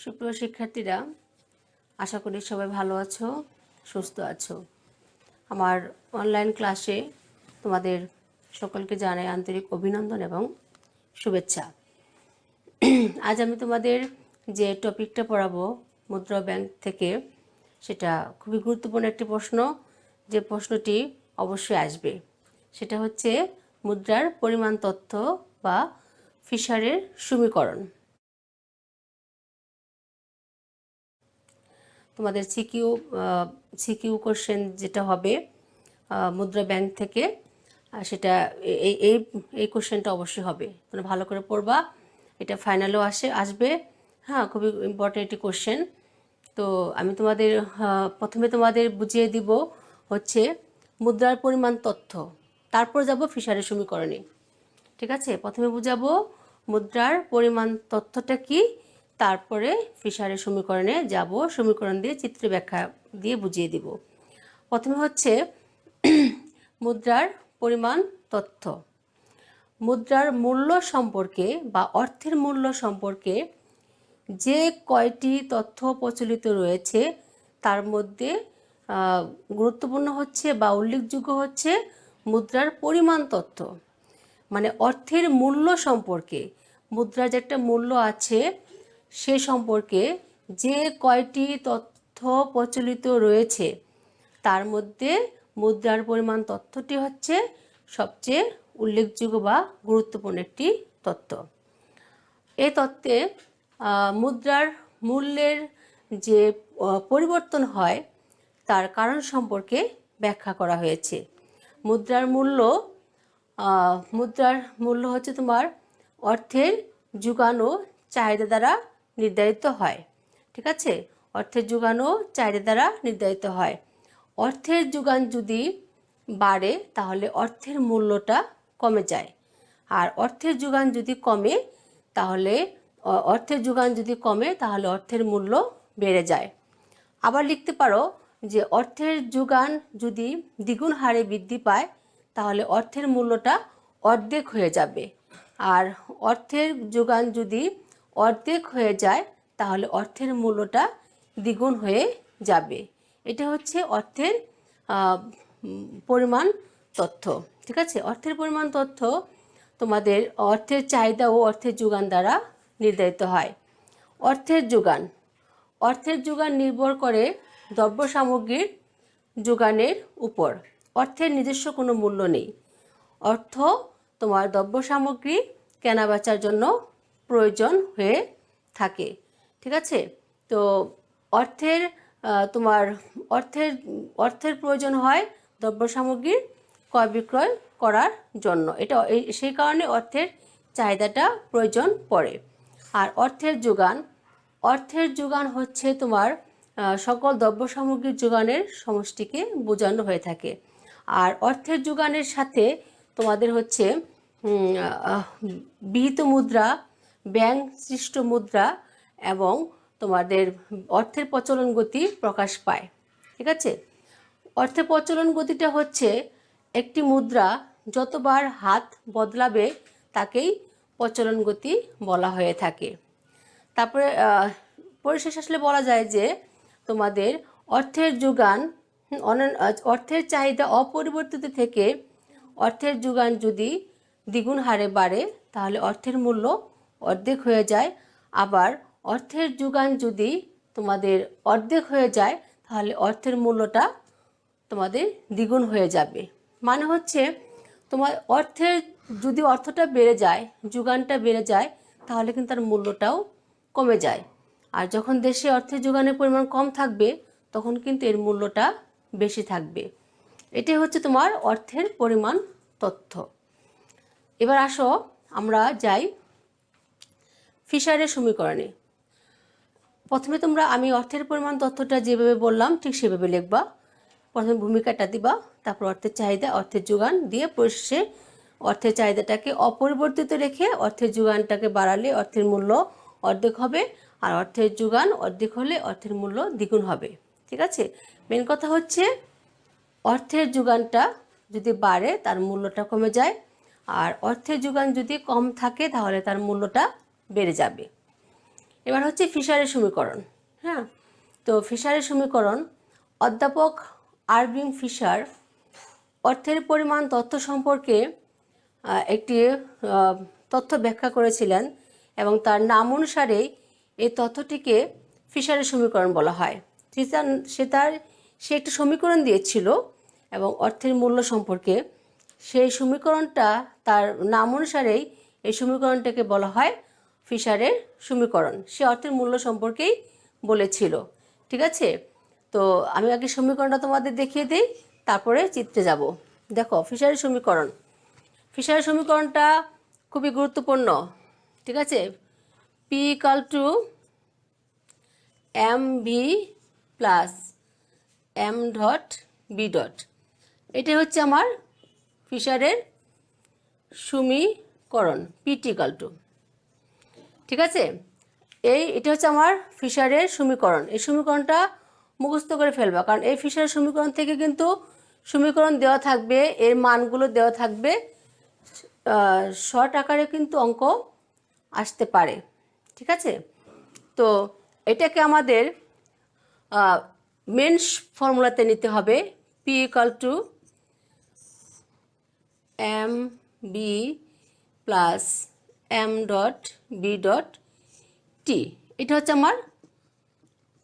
সুপ্রিয় শিক্ষার্থীরা, আশা করি সবাই ভালো আছো, সুস্থ আছো। আমার অনলাইন ক্লাসে তোমাদের সকলকে জানাই আন্তরিক অভিনন্দন এবং শুভেচ্ছা। আজ আমি তোমাদের যে টপিকটা পড়াবো মুদ্রা ব্যাংক থেকে, সেটা খুবই গুরুত্বপূর্ণ একটি প্রশ্ন। যে প্রশ্নটি অবশ্যই আসবে সেটা হচ্ছে মুদ্রার পরিমাণ তথ্য বা ফিশারের সমীকরণ। তোমাদের সিকিউ কোশ্চেন যেটা হবে মুদ্রা ব্যাংক থেকে, সেটা এই এই এই কোশ্চেনটা অবশ্যই হবে। তোমরা ভালো করে পড়বা, এটা ফাইনালেও আসবে। হ্যাঁ, খুবই ইম্পর্টেন্ট একটি কোশ্চেন। তো আমি তোমাদের প্রথমে তোমাদের বুঝিয়ে দিব হচ্ছে মুদ্রার পরিমাণ তথ্য, তারপর যাব ফিশারের সমীকরণে। ঠিক আছে, প্রথমে বুঝাবো মুদ্রার পরিমাণ তথ্যটা কি, তারপরে ফিশারের সমীকরণে যাব, সমীকরণ দিয়ে চিত্র ব্যাখ্যা দিয়ে বুঝিয়ে দিব। প্রথমে হচ্ছে মুদ্রার পরিমাণ তথ্য। মুদ্রার মূল্য সম্পর্কে বা অর্থের মূল্য সম্পর্কে যে কয়টি তথ্য প্রচলিত রয়েছে তার মধ্যে গুরুত্বপূর্ণ হচ্ছে বা উল্লেখযোগ্য হচ্ছে মুদ্রার পরিমাণ তথ্য। মানে অর্থের মূল্য সম্পর্কে, মুদ্রার যে একটা মূল্য আছে সে সম্পর্কে যে কয়টি তথ্য প্রচলিত রয়েছে তার মধ্যে মুদ্রার পরিমাণ তথ্যটি হচ্ছে সবচেয়ে উল্লেখযোগ্য বা গুরুত্বপূর্ণ একটি তথ্য। এই তথ্যে মুদ্রার মূল্যের যে পরিবর্তন হয় তার কারণ সম্পর্কে ব্যাখ্যা করা হয়েছে। মুদ্রার মূল্য হচ্ছে তোমার অর্থের যোগান ও চাহিদা দ্বারা নির্ধারিত হয়। ঠিক আছে, অর্থের যোগান ও চাহিদা দ্বারা নির্ধারিত হয়। অর্থের যোগান যদি বাড়ে তাহলে অর্থের মূল্যটা কমে যায়, আর অর্থের যোগান যদি কমে তাহলে অর্থের মূল্য বেড়ে যায়। আবার লিখতে পারো যে অর্থের যোগান যদি দ্বিগুণ হারে বৃদ্ধি পায় তাহলে অর্থের মূল্যটা অর্ধেক হয়ে যাবে, আর অর্থের যোগান যদি অর্ধেক হয়ে যায় তাহলে অর্থের মূল্যটা দ্বিগুণ হয়ে যাবে। এটা হচ্ছে অর্থের পরিমাণ তথ্য। ঠিক আছে, অর্থের পরিমাণ তথ্য তোমাদের অর্থের চাহিদা ও অর্থের যোগান দ্বারা নির্ধারিত হয়। অর্থের যোগান নির্ভর করে দ্রব্য সামগ্রীর যোগানের উপর। অর্থের নিজস্ব কোনো মূল্য নেই। অর্থ তোমার দ্রব্য সামগ্রী কেনাবেচার জন্য প্রয়োজন হয়ে থাকে। ঠিক আছে, তো অর্থের প্রয়োজন হয় দ্রব্য সামগ্রীর ক্রয় বিক্রয় করার জন্য। সেই কারণে অর্থের চাহিদাটা প্রয়োজন পড়ে। আর অর্থের যোগান হচ্ছে তোমার সকল দ্রব্য সামগ্রীর যোগানের সমষ্টিকে বোঝানো হয়ে থাকে। আর অর্থের যোগানের সাথে তোমাদের হচ্ছে বিহিত মুদ্রা, ব্যাংক সৃষ্ট মুদ্রা এবং তোমাদের অর্থের প্রচলন গতি প্রকাশ পায়। ঠিক আছে, অর্থের প্রচলন গতিটা হচ্ছে একটি মুদ্রা যতবার হাত বদলাবে তাকেই প্রচলন গতি বলা হয়ে থাকে। তারপরে পরিশেষ আসলে বলা যায় যে তোমাদের অর্থের চাহিদা অপরিবর্তিত থেকে অর্থের যোগান যদি দ্বিগুণ হারে বাড়ে তাহলে অর্থের মূল্য অর্ধেক হয়ে যায়। আবার অর্থের যোগান যদি তোমাদের অর্ধেক হয়ে যায় তাহলে অর্থের মূল্যটা তোমাদের দ্বিগুণ হয়ে যাবে। মানে হচ্ছে তোমার যদি অর্থটা বেড়ে যায়, যোগানটা বেড়ে যায়, তাহলে কিন্তু তার মূল্যটাও কমে যায়। আর যখন দেশে অর্থের যোগানের পরিমাণ কম থাকবে তখন কিন্তু এর মূল্যটা বেশি থাকবে। এটাই হচ্ছে তোমার অর্থের পরিমাণ তথ্য। এবার আসো আমরা যাই ফিশারের সমীকরণে। প্রথমে আমি অর্থের পরিমাণ তথ্যটা যেভাবে বললাম ঠিক সেভাবে লিখবা। প্রথমে ভূমিকাটা দিবা, তারপর অর্থের চাহিদা, অর্থের যোগান দিয়ে পরিশেষে অর্থের চাহিদাটাকে অপরিবর্তিত রেখে অর্থের যোগানটাকে বাড়ালে অর্থের মূল্য অর্ধেক হবে, আর অর্থের যোগান অর্ধেক হলে অর্থের মূল্য দ্বিগুণ হবে। ঠিক আছে, মেন কথা হচ্ছে অর্থের যোগানটা যদি বাড়ে তার মূল্যটা কমে যায়, আর অর্থের যোগান যদি কম থাকে তাহলে তার মূল্যটা বেড়ে যাবে। এবার হচ্ছে ফিশারের সমীকরণ। হ্যাঁ, তো ফিশারের সমীকরণ, অধ্যাপক আরভিং ফিশার অর্থের পরিমাণ তথ্য সম্পর্কে একটি তথ্য ব্যাখ্যা করেছিলেন এবং তার নাম অনুসারেই এই তথ্যটিকে ফিশারের সমীকরণ বলা হয়। সে একটি সমীকরণ দিয়েছিল এবং অর্থের মূল্য সম্পর্কে, সেই সমীকরণটা তার নাম অনুসারেই এই সমীকরণটাকে বলা হয় ফিশারের সমীকরণ। সে অর্থের মূল্য সম্পর্কেই বলেছিল। ঠিক আছে, তো আমি আগে সমীকরণটা তোমাদের দেখিয়ে দিই, তারপরে চিত্রে যাব। দেখো ফিশারের সমীকরণ, ফিশারের সমীকরণটা খুবই গুরুত্বপূর্ণ। ঠিক আছে, P equal to M V plus M dot B dot, এটাই হচ্ছে আমার ফিশারের সমীকরণ, পিটি ইকাল টু। ঠিক আছে, এটা হচ্ছে আমার ফিশারের সমীকরণ। এই সমীকরণটা মুখস্থ করে ফেলবা, কারণ এই ফিশারের সমীকরণ থেকে কিন্তু সমীকরণ দেওয়া থাকবে, এর মানগুলো দেওয়া থাকবে, শর্ট আকারে কিন্তু অঙ্ক আসতে পারে। ঠিক আছে, তো এটাকে আমাদের মেন ফর্মুলাতে নিতে হবে, P equal to M B plus M dot B dot T. এটা হচ্ছে আমার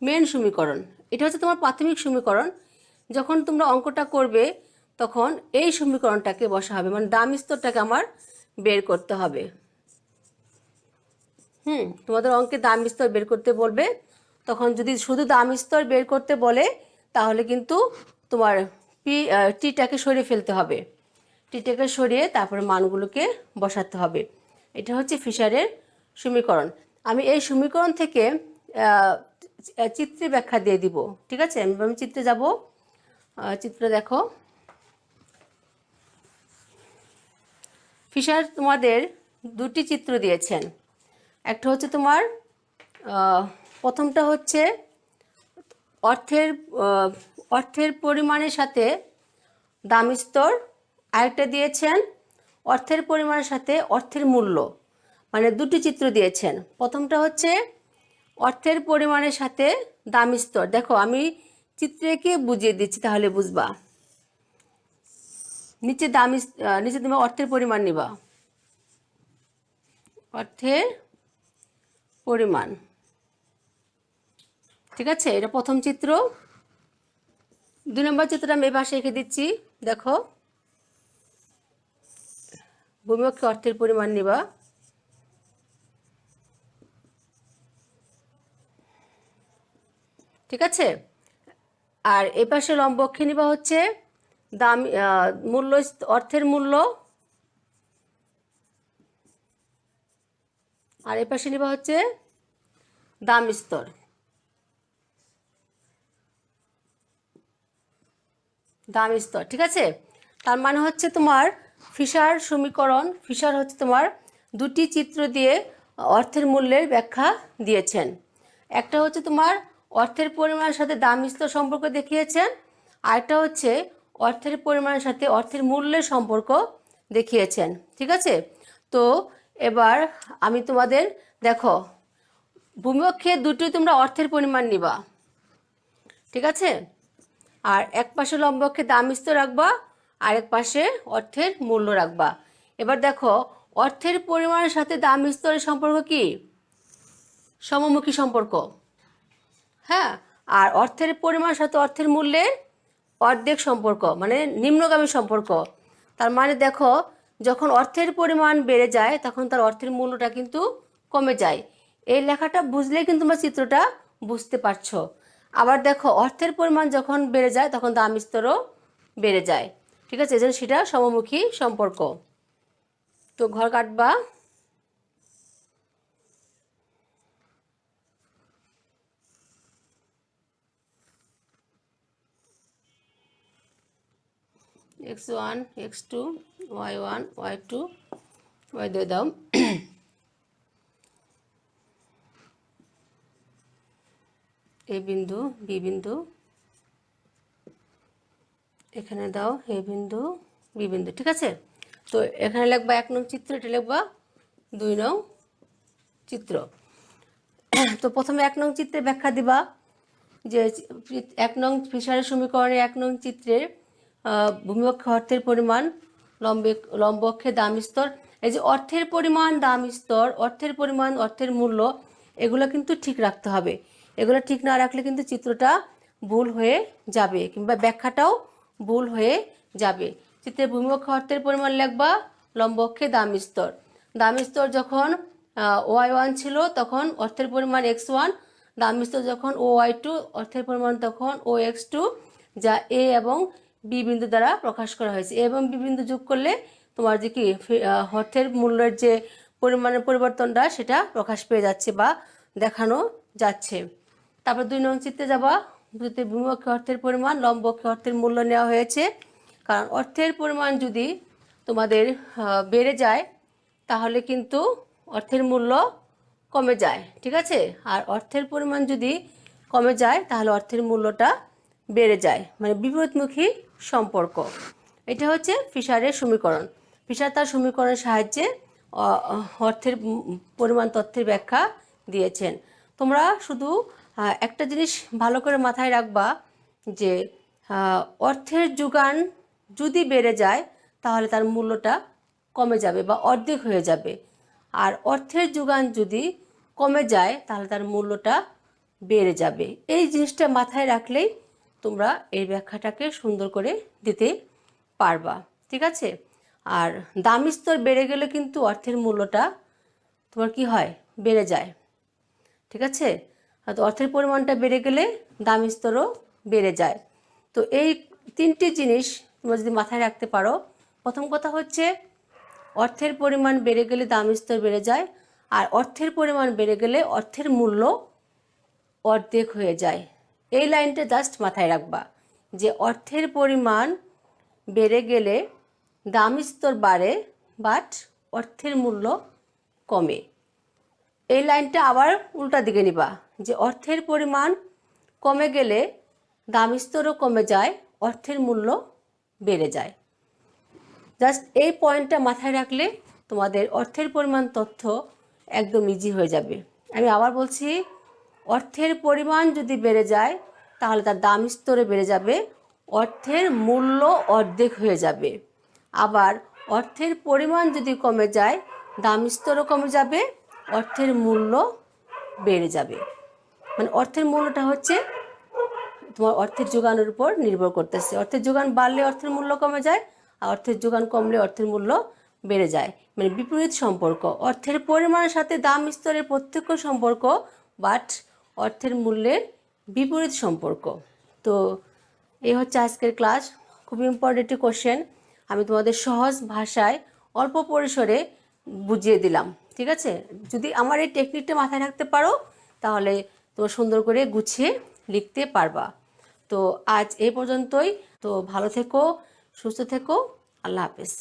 মেন সমীকরণ, এটা হচ্ছে তোমার প্রাথমিক সমীকরণ। যখন তোমরা অঙ্কটা করবে তখন এই সমীকরণটাকে বসা হবে, মানে দাম স্তরটাকে আমার বের করতে হবে। তোমাদের অঙ্কে দাম স্তর বের করতে বলবে, তখন যদি শুধু দাম স্তর বের করতে বলে তাহলে কিন্তু তোমার টিটাকে সরিয়ে ফেলতে হবে, টিটাকে সরিয়ে তারপরে মানগুলোকে বসাতে হবে। এটা হচ্ছে ফিশারের সমীকরণ। আমি এই সমীকরণ থেকে চিত্রে ব্যাখ্যা দিয়ে দিব। ঠিক আছে, আমি চিত্রে যাব। চিত্র দেখো, ফিশার তোমাদের দুটি চিত্র দিয়েছেন। একটা হচ্ছে তোমার প্রথমটা হচ্ছে অর্থের পরিমাণের সাথে দাম স্তর, আরেকটা দিয়েছেন অর্থের পরিমাণের সাথে অর্থের মূল্য, মানে দুটি চিত্র দিয়েছেন। প্রথমটা হচ্ছে অর্থের পরিমাণের সাথে দাম স্তর। দেখো আমি চিত্রে এঁকে বুঝিয়ে দিচ্ছি, তাহলে বুঝবা। নিচে তুমি অর্থের পরিমাণ নিবা, অর্থের পরিমাণ। ঠিক আছে, এটা প্রথম চিত্র। 2 নম্বর চিত্রটা আমি এই পাশে এঁকে দিচ্ছি। দেখো, ভূমিঅক্ষে অর্থের পরিমাণ নিবা, ঠিক আছে। আর এ পাশে লম্ব অক্ষে নিবা হচ্ছে দাম মূল্য, অর্থের মূল্য, আর এ পাশে নিবা হচ্ছে দাম স্তর। দাম স্তর, ঠিক আছে। তার মানে হচ্ছে তোমার ফিশার সমীকরণ, ফিশার হচ্ছে তোমার দুটি চিত্র দিয়ে অর্থের মূল্যের ব্যাখ্যা দিয়েছেন। একটা হচ্ছে তোমার অর্থের পরিমাণের সাথে দাম স্তর সম্পর্ক দেখিয়েছেন, আরেকটা হচ্ছে অর্থের পরিমাণের সাথে অর্থের মূল্যের সম্পর্ক দেখিয়েছেন। ঠিক আছে, তো এবার আমি তোমাদের দেখো, ভূমিঅক্ষে দুটোই তোমরা অর্থের পরিমাণ নিবা, ঠিক আছে। আর এক পাশে লম্ব অক্ষে দাম স্তর রাখবা, আর এক পাশে অর্থের মূল্য রাখবা। এবার দেখো, অর্থের পরিমাণের সাথে দাম স্তরের সম্পর্ক কি? সমমুখী সম্পর্ক। হ্যাঁ, আর অর্থের পরিমাণের সাথে অর্থের মূল্যের অর্ধেক সম্পর্ক, মানে নিম্নগামী সম্পর্ক। তার মানে দেখো, যখন অর্থের পরিমাণ বেড়ে যায় তখন তার অর্থের মূল্যটা কিন্তু কমে যায়। এই লেখাটা বুঝলেই কিন্তু তোমরা চিত্রটা বুঝতে পারছো। আবার দেখো, অর্থের পরিমাণ যখন বেড়ে যায় তখন দাম স্তরও বেড়ে যায়। ঠিক আছে, এজন্য সেটা সমমুখী সম্পর্ক। তো ঘর কাটবা। x1 x2 y1 y2 y দিয়ে দাও। এ বিন্দু, বি বিন্দু, এখানে দাও এ বিন্দু, বি বিন্দু। ঠিক আছে, তো এখানে লিখবা 1 নং চিত্র, এটা লিখবা 2 নং চিত্র। তো প্রথমে 1 নং চিত্রে ব্যাখ্যা দিবা যে 1 নং ফিশারের সমীকরণে 1 নং চিত্রের ভূমিঅক্ষে অর্থের পরিমাণ, লম্ব অক্ষে দাম স্তর। এই যে অর্থের পরিমাণ, দাম স্তর, অর্থের পরিমাণ, অর্থের মূল্য, এগুলো কিন্তু ঠিক রাখতে হবে। এগুলো ঠিক না রাখলে কিন্তু চিত্রটা ভুল হয়ে যাবে কিংবা ব্যাখ্যাটাও ভুল হয়ে যাবে। চিত্রের ভূমিঅক্ষে অর্থের পরিমাণ লিখবা, লম্ব অক্ষে দাম স্তর। দাম স্তর যখন y1 ছিল তখন অর্থের পরিমাণ x1, দাম স্তর যখন OY2 অর্থের পরিমাণ তখন OX2, যা A এবং B বিন্দু দ্বারা প্রকাশ করা হয়েছে। A এবং B বিন্দু যোগ করলে তোমার যে কি অর্থের মূল্যের যে পরিমাণের পরিবর্তনটা সেটা প্রকাশ পেয়ে যাচ্ছে বা দেখানো যাচ্ছে। তারপর 2 নং চিত্রে যাবা, ভূমিঅক্ষে অর্থের পরিমাণ, লম্ব অক্ষে অর্থের মূল্য নেওয়া হয়েছে। কারণ অর্থের পরিমাণ যদি তোমাদের বেড়ে যায় তাহলে কিন্তু অর্থের মূল্য কমে যায়, ঠিক আছে। আর অর্থের পরিমাণ যদি কমে যায় তাহলে অর্থের মূল্যটা বেড়ে যায়, মানে বিপরীতমুখী সম্পর্ক। এটা হচ্ছে ফিশারের সমীকরণ। ফিশার তার সমীকরণের সাহায্যে অর্থের পরিমাণ তথ্যের ব্যাখ্যা দিয়েছেন। তোমরা শুধু একটা জিনিস ভালো করে মাথায় রাখবা যে অর্থের যোগান যদি বেড়ে যায় তাহলে তার মূল্যটা কমে যাবে বা অর্ধেক হয়ে যাবে। আর অর্থের যোগান যদি কমে যায় তাহলে তার মূল্যটা বেড়ে যাবে। এই জিনিসটা মাথায় রাখলেই তোমরা এই ব্যাখ্যাটাকে সুন্দর করে দিতে পারবা, ঠিক আছে। আর দাম স্তর বেড়ে গেলে কিন্তু অর্থের মূল্যটা তোমার কি হয়, বেড়ে যায়, ঠিক আছে। তো অর্থের পরিমাণটা বেড়ে গেলে দাম স্তরও বেড়ে যায়। তো এই 3টি জিনিস তোমরা যদি মাথায় রাখতে পারো, প্রথম কথা হচ্ছে অর্থের পরিমাণ বেড়ে গেলে দাম স্তর বেড়ে যায়, আর অর্থের পরিমাণ বেড়ে গেলে অর্থের মূল্য অর্ধেক হয়ে যায়। এই লাইনটা জাস্ট মাথায় রাখবা যে অর্থের পরিমাণ বেড়ে গেলে দাম স্তর বাড়ে, বাট অর্থের মূল্য কমে। এই লাইনটা আবার উল্টা দিকে নিবা যে অর্থের পরিমাণ কমে গেলে দাম স্তরও কমে যায়, অর্থের মূল্য বেড়ে যায়। জাস্ট এই পয়েন্টটা মাথায় রাখলে তোমাদের অর্থের পরিমাণ তথ্য একদম ইজি হয়ে যাবে। আমি আবার বলছি, অর্থের পরিমাণ যদি বেড়ে যায় তাহলে তার দাম স্তরে বেড়ে যাবে, অর্থের মূল্য অর্ধেক হয়ে যাবে। আবার অর্থের পরিমাণ যদি কমে যায় দাম স্তরও কমে যাবে, অর্থের মূল্য বেড়ে যাবে। মানে অর্থের মূল্যটা হচ্ছে তোমার অর্থের যোগানের উপর নির্ভর করতেছে। অর্থের যোগান বাড়লে অর্থের মূল্য কমে যায়, আর অর্থের যোগান কমলে অর্থের মূল্য বেড়ে যায়, মানে বিপরীত সম্পর্ক। অর্থের পরিমাণের সাথে দাম স্তরের প্রত্যক্ষ সম্পর্ক, বাট অর্থের মূল্যের বিপরীত সম্পর্ক। তো এই হচ্ছে আজকের ক্লাস। খুব ইম্পর্টেন্ট একটি কোশ্চেন, আমি তোমাদের সহজ ভাষায় অল্প পরিসরে বুঝিয়ে দিলাম, ঠিক আছে। যদি আমার এই টেকনিকটা মাথায় রাখতে পারো তাহলে তোমরা সুন্দর করে গুছিয়ে লিখতে পারবা। তো আজ এই পর্যন্তই। তো ভালো থেকো, সুস্থ থেকো, আল্লাহ হাফেজ।